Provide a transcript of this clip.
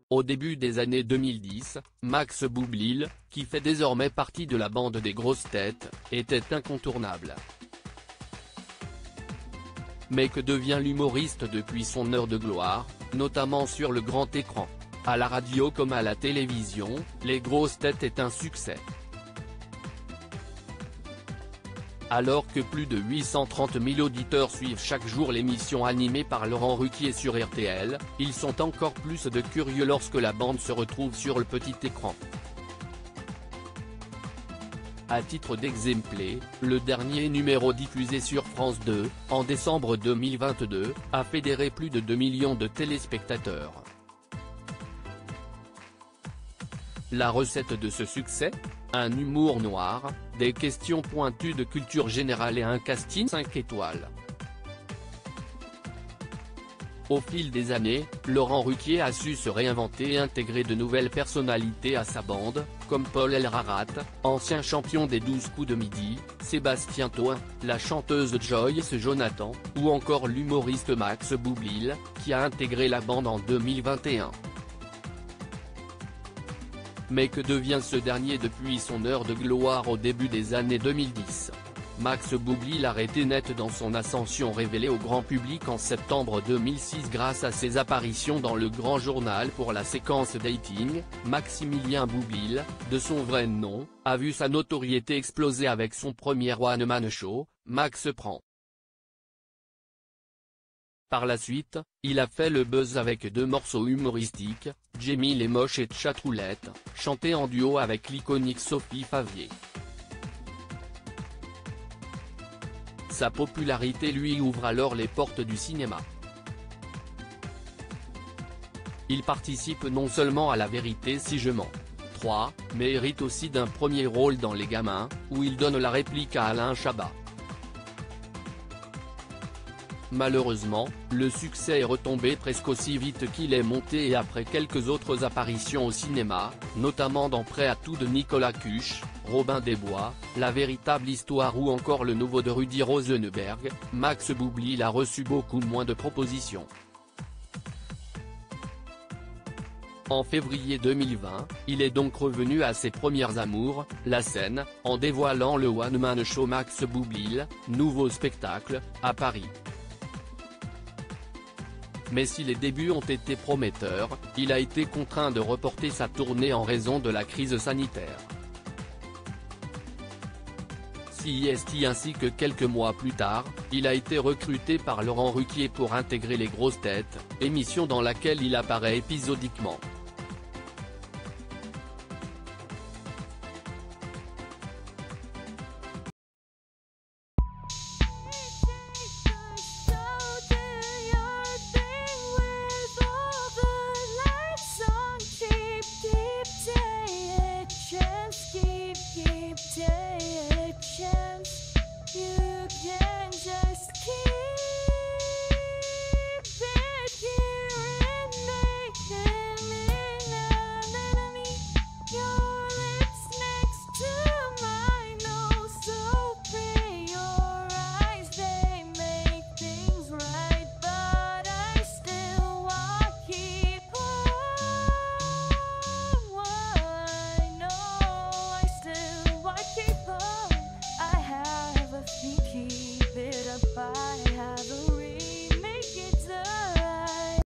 Au début des années 2010, Max Boublil, qui fait désormais partie de la bande des grosses têtes, était incontournable. Mais que devient l'humoriste depuis son heure de gloire, notamment sur le grand écran? À la radio comme à la télévision, Les grosses têtes est un succès. Alors que plus de 830 000 auditeurs suivent chaque jour l'émission animée par Laurent Ruquier sur RTL, ils sont encore plus de curieux lorsque la bande se retrouve sur le petit écran. À titre d'exemple, le dernier numéro diffusé sur France 2, en décembre 2022, a fédéré plus de 2 millions de téléspectateurs. La recette de ce succès? Un humour noir, des questions pointues de culture générale et un casting 5 étoiles. Au fil des années, Laurent Ruquier a su se réinventer et intégrer de nouvelles personnalités à sa bande, comme Paul Elrarat, ancien champion des 12 coups de midi, Sébastien Toen, la chanteuse Joyce Jonathan, ou encore l'humoriste Max Boublil, qui a intégré la bande en 2021. Mais que devient ce dernier depuis son heure de gloire au début des années 2010? Max Boublil a été net dans son ascension révélée au grand public en septembre 2006 grâce à ses apparitions dans Le Grand Journal pour la séquence dating. Maximilien Boublil, de son vrai nom, a vu sa notoriété exploser avec son premier one-man show, Max Prend. Par la suite, il a fait le buzz avec 2 morceaux humoristiques, Jamie les moches et Chatroulette, chantés en duo avec l'iconique Sophie Favier. Sa popularité lui ouvre alors les portes du cinéma. Il participe non seulement à La Vérité si je mens 3, mais hérite aussi d'un premier rôle dans Les Gamins, où il donne la réplique à Alain Chabat. Malheureusement, le succès est retombé presque aussi vite qu'il est monté et après quelques autres apparitions au cinéma, notamment dans Prêt à tout de Nicolas Cuche, Robin des Bois, La véritable histoire ou encore le nouveau de Rudy Rosenberg, Max Boublil a reçu beaucoup moins de propositions. En février 2020, il est donc revenu à ses premières amours, la scène, en dévoilant le one-man show Max Boublil, nouveau spectacle, à Paris. Mais si les débuts ont été prometteurs, il a été contraint de reporter sa tournée en raison de la crise sanitaire. CIST ainsi que quelques mois plus tard, il a été recruté par Laurent Ruquier pour intégrer Les grosses têtes, émission dans laquelle il apparaît épisodiquement.